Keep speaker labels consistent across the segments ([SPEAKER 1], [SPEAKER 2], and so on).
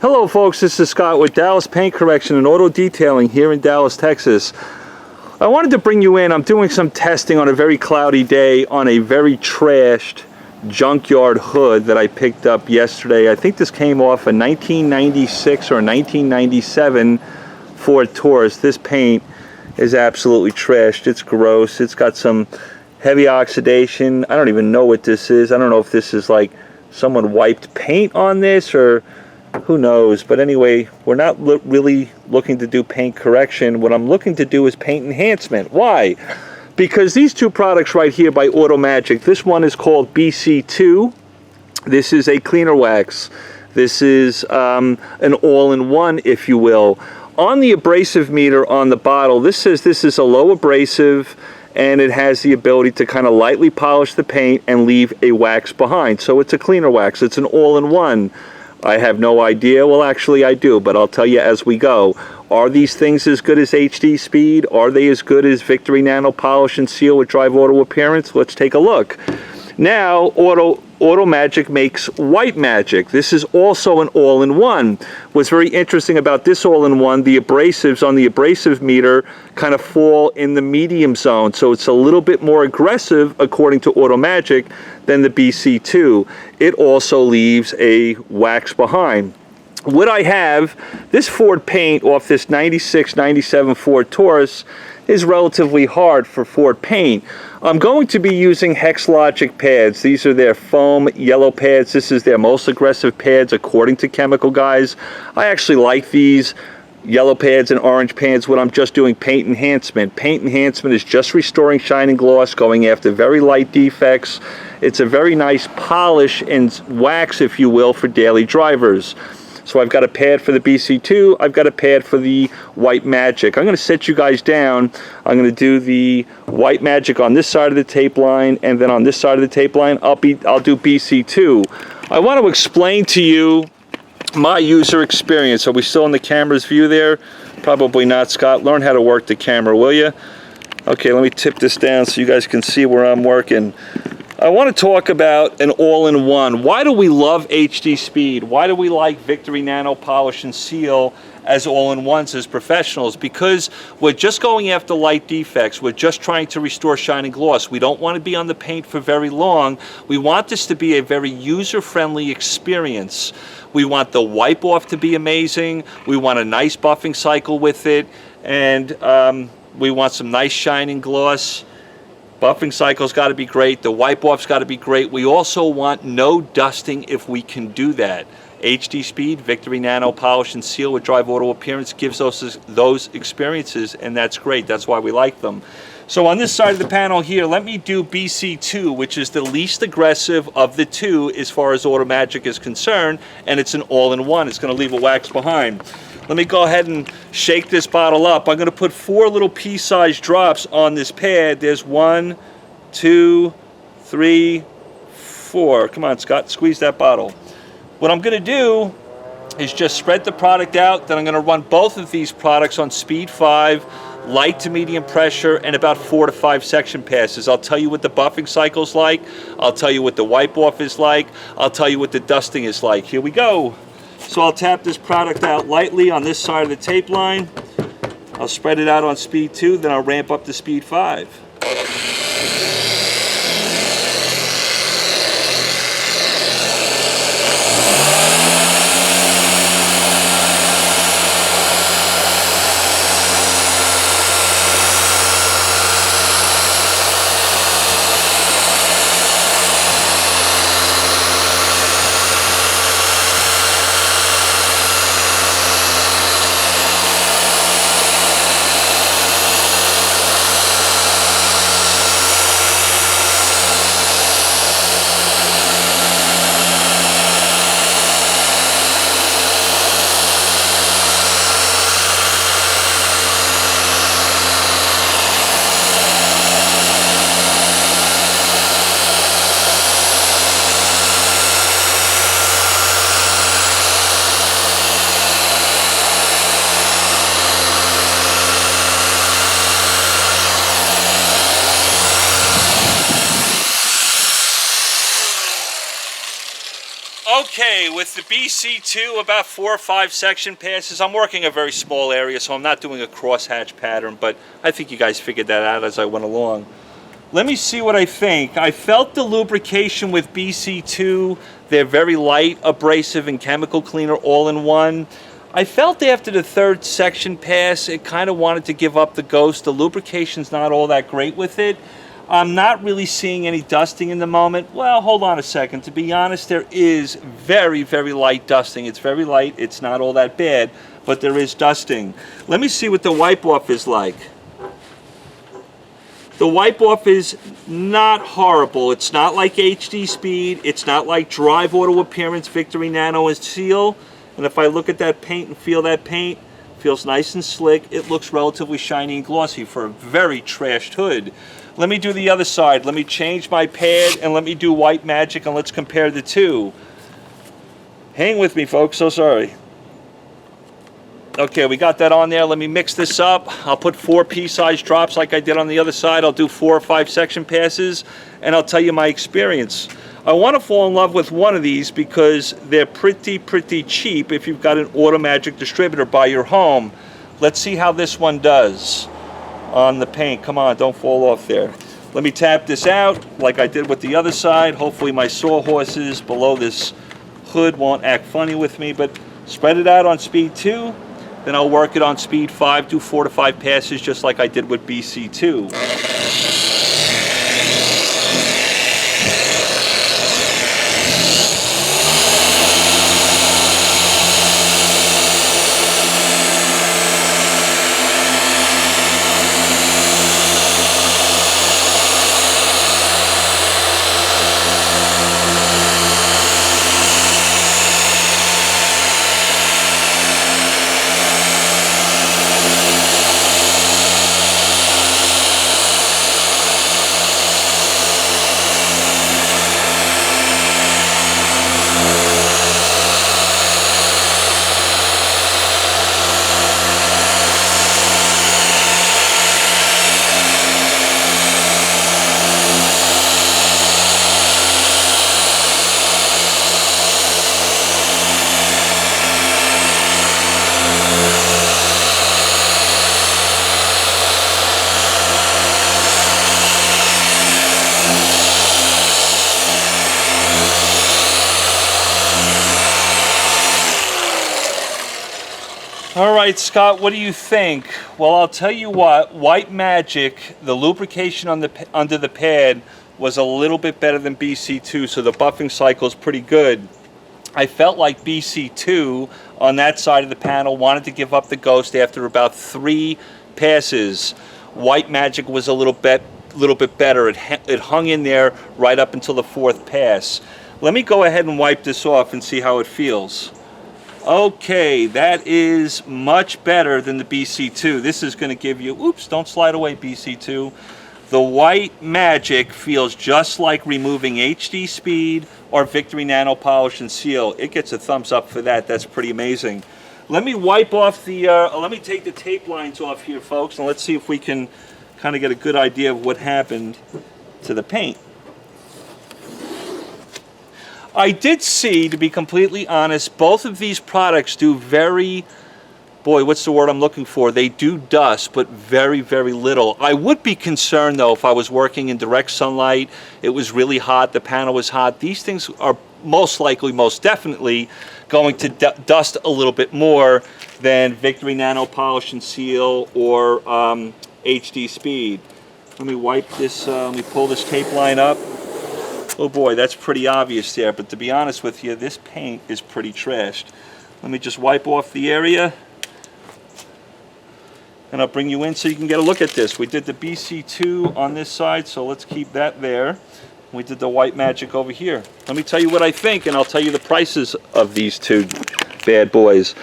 [SPEAKER 1] Hello folks, this is Scott with Dallas Paint Correction and Auto Detailing here in Dallas, Texas. I wanted to bring you in. I'm doing some testing on a very cloudy day on a very trashed junkyard hood that I picked up yesterday. I think this came off a 1996 or 1997 Ford Taurus. This paint is absolutely trashed. It's gross. It's got some heavy oxidation. I don't even know what this is. I don't know if this is like someone wiped paint on this or who knows. But anyway, we're not really looking to do paint correction. What I'm looking to do is paint enhancement. Why? Because these two products right here by Automagic, this one is called BC-2. This is a cleaner wax. This is an all-in-one, if you will. On the abrasive meter on the bottle, this says this is a low abrasive, and it has the ability to kind of lightly polish the paint and leave a wax behind. So it's a cleaner wax. It's an all-in-one. I have no idea. Well, actually I do, but I'll tell you as we go. Are these things as good as HD Speed? Are they as good as Victory Nano Polish and Seal with Drive Auto Appearance? Let's take a look. Now, Automagic makes White Magic. This is also an all-in-one. What's very interesting about this all-in-one, the abrasives on the abrasive meter kind of fall in the medium zone, so it's a little bit more aggressive, according to Automagic, than the BC-2. It also leaves a wax behind. What I have, this Ford paint off this 96, 97 Ford Taurus is relatively hard for Ford paint. I'm going to be using Hexlogic pads. These are their foam yellow pads. This is their most aggressive pads according to Chemical Guys. I actually like these yellow pads and orange pads when I'm just doing paint enhancement. Paint enhancement is just restoring shine and gloss, going after very light defects. It's a very nice polish and wax, if you will, for daily drivers. So I've got a pad for the BC-2, I've got a pad for the White Magic. I'm going to set you guys down. I'm going to do the White Magic on this side of the tape line, and then on this side of the tape line, I'll do BC-2. I want to explain to you my user experience. Are we still in the camera's view there? Probably not, Scott. Learn how to work the camera, will you? Okay, let me tip this down so you guys can see where I'm working. I want to talk about an all-in-one. Why do we love HD Speed? Why do we like Victory Nano Polish and Seal as all-in-ones as professionals? Because we're just going after light defects. We're just trying to restore shine and gloss. We don't want to be on the paint for very long. We want this to be a very user-friendly experience. We want the wipe-off to be amazing. We want a nice buffing cycle with it. And we want some nice shine and gloss. Buffing cycle's got to be great. The wipe-off's got to be great. We also want no dusting if we can do that. HD Speed, Victory Nano Polish and Seal with Drive Auto Appearance gives us those experiences, and that's great. That's why we like them. So on this side of the panel here, let me do BC-2, which is the least aggressive of the two as far as Automagic is concerned, and it's an all-in-one. It's going to leave a wax behind. Let me go ahead and shake this bottle up. I'm going to put 4 little pea-sized drops on this pad. There's 1, 2, 3, 4. Come on, Scott, squeeze that bottle. What I'm going to do is just spread the product out. Then I'm going to run both of these products on speed 5, light to medium pressure, and about 4 to 5 section passes. I'll tell you what the buffing cycle's like. I'll tell you what the wipe-off is like. I'll tell you what the dusting is like. Here we go. So I'll tap this product out lightly on this side of the tape line. I'll spread it out on speed 2, then I'll ramp up to speed 5. Okay, with the BC-2, about 4 or 5 section passes. I'm working a very small area, so I'm not doing a crosshatch pattern, but I think you guys figured that out as I went along. Let me see what I think. I felt the lubrication with BC-2. They're very light, abrasive, and chemical cleaner all in one. I felt after the 3rd section pass, it kind of wanted to give up the ghost. The lubrication's not all that great with it. I'm not really seeing any dusting in the moment. Well, hold on a second. To be honest, there is very, very light dusting. It's very light. It's not all that bad, but there is dusting. Let me see what the wipe-off is like. The wipe-off is not horrible. It's not like HD Speed. It's not like Drive Auto Appearance, Victory Nano and Seal. And if I look at that paint and feel that paint, it feels nice and slick. It looks relatively shiny and glossy for a very trashed hood. Let me do the other side. Let me change my pad and let me do White Magic and let's compare the two. Hang with me, folks. So sorry. Okay, we got that on there. Let me mix this up. I'll put 4 pea-sized drops like I did on the other side. I'll do 4 or 5 section passes and I'll tell you my experience. I want to fall in love with one of these because they're pretty cheap if you've got an Automagic distributor by your home. Let's see how this one does on the paint. Come on, don't fall off there. Let me tap this out like I did with the other side. Hopefully my sawhorses below this hood won't act funny with me, but spread it out on speed 2. Then I'll work it on speed 5, do 4 to 5 passes just like I did with BC-2. All right, Scott, what do you think? Well, I'll tell you what, White Magic, the lubrication on under the pad was a little bit better than BC-2, so the buffing cycle is pretty good. I felt like BC-2 on that side of the panel wanted to give up the ghost after about 3 passes. White Magic was a little bit better. It hung in there right up until the 4th pass. Let me go ahead and wipe this off and see how it feels. Okay, that is much better than the BC-2. This is going to give you, oops, don't slide away, BC-2. The White Magic feels just like removing HD Speed or Victory Nano Polish and Seal. It gets a thumbs up for that. That's pretty amazing. Let me wipe off the, let me take the tape lines off here, folks, and let's see if we can kind of get a good idea of what happened to the paint. I did see, to be completely honest, both of these products do very, boy, what's the word I'm looking for? They do dust, but very, very little. I would be concerned, though, if I was working in direct sunlight, it was really hot, the panel was hot. These things are most likely, most definitely, going to dust a little bit more than Victory Nano Polish and Seal or HD Speed. Let me wipe this, let me pull this tape line up. Oh boy, that's pretty obvious there, but to be honest with you, this paint is pretty trashed. Let me just wipe off the area, and I'll bring you in so you can get a look at this. We did the BC-2 on this side, so let's keep that there. We did the White Magic over here. Let me tell you what I think, and I'll tell you the prices of these two bad boys.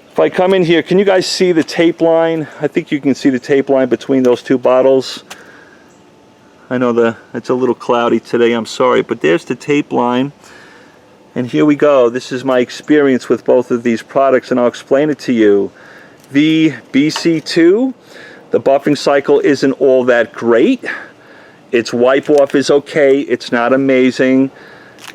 [SPEAKER 1] If I come in here, can you guys see the tape line? I think you can see the tape line between those 2 bottles. I know it's a little cloudy today, I'm sorry, but there's the tape line. And here we go. This is my experience with both of these products, and I'll explain it to you. The BC-2, the buffing cycle isn't all that great. Its wipe off is okay, it's not amazing.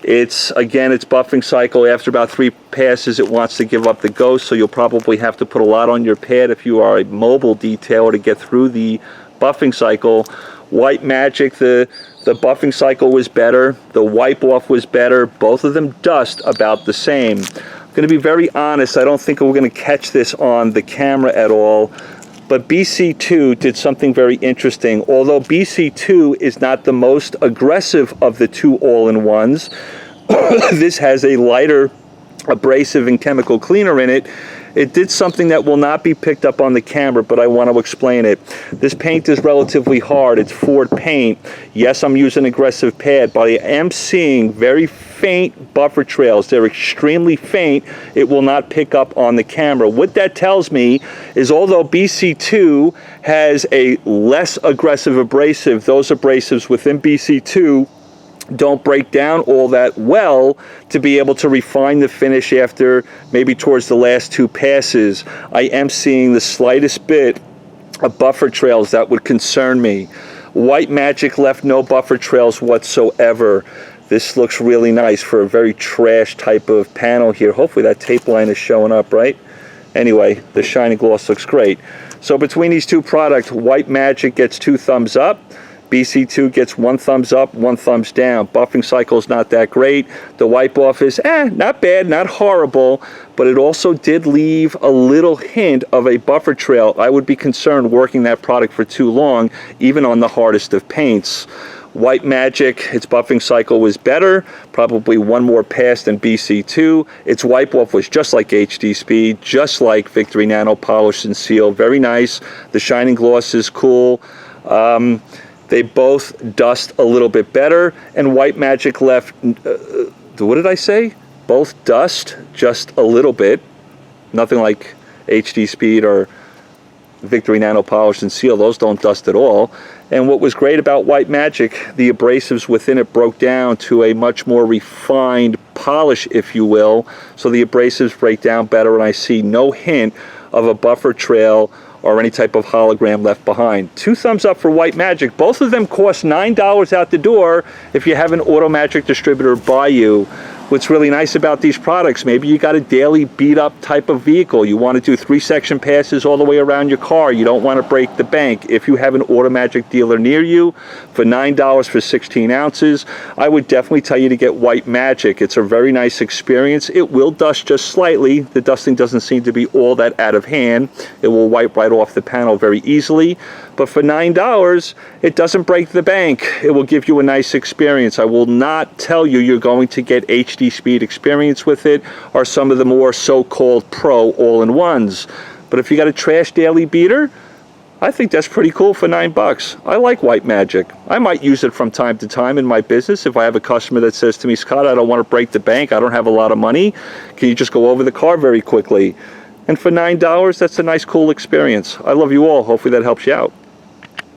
[SPEAKER 1] It's buffing cycle. After about 3 passes, it wants to give up the ghost, so you'll probably have to put a lot on your pad if you are a mobile detailer to get through the buffing cycle. White Magic, the buffing cycle was better. The wipe off was better. Both of them dust about the same. I'm going to be very honest. I don't think we're going to catch this on the camera at all. But BC-2 did something very interesting. Although BC-2 is not the most aggressive of the 2 all-in-ones, this has a lighter abrasive and chemical cleaner in it. It did something that will not be picked up on the camera, but I want to explain it. This paint is relatively hard. It's Ford paint. Yes, I'm using aggressive pad, but I am seeing very faint buffer trails. They're extremely faint. It will not pick up on the camera. What that tells me is although BC-2 has a less aggressive abrasive, those abrasives within BC-2 don't break down all that well to be able to refine the finish after maybe towards the last 2 passes. I am seeing the slightest bit of buffer trails that would concern me. White Magic left no buffer trails whatsoever. This looks really nice for a very trash type of panel here. Hopefully that tape line is showing up, right? Anyway, the shiny gloss looks great. So between these 2 products, White Magic gets 2 thumbs up. BC-2 gets 1 thumbs up, 1 thumbs down. Buffing cycle is not that great. The wipe off is not bad, not horrible, but it also did leave a little hint of a buffer trail. I would be concerned working that product for too long, even on the hardest of paints. White Magic, its buffing cycle was better, probably 1 more pass than BC-2. Its wipe off was just like HD Speed, just like Victory Nano Polish and Seal. Very nice. The shining gloss is cool. They both dust a little bit better, and White Magic left, what did I say? Both dust just a little bit. Nothing like HD Speed or Victory Nano Polish and Seal. Those don't dust at all. And what was great about White Magic, the abrasives within it broke down to a much more refined polish, if you will. So the abrasives break down better, and I see no hint of a buffer trail or any type of hologram left behind. 2 thumbs up for White Magic. Both of them cost $9 out the door if you have an Auto Magic distributor by you. What's really nice about these products, maybe you got a daily beat up type of vehicle. You want to do 3-section passes all the way around your car. You don't want to break the bank. If you have an Auto Magic dealer near you for $9 for 16 ounces, I would definitely tell you to get White Magic. It's a very nice experience. It will dust just slightly. The dusting doesn't seem to be all that out of hand. It will wipe right off the panel very easily. But for $9, it doesn't break the bank. It will give you a nice experience. I will not tell you you're going to get HD Speed experience with it or some of the more so-called pro all-in-ones. But if you got a trash daily beater, I think that's pretty cool for $9. I like White Magic. I might use it from time to time in my business. If I have a customer that says to me, Scott, I don't want to break the bank, I don't have a lot of money, can you just go over the car very quickly? And for $9, that's a nice, cool experience. I love you all. Hopefully that helps you out.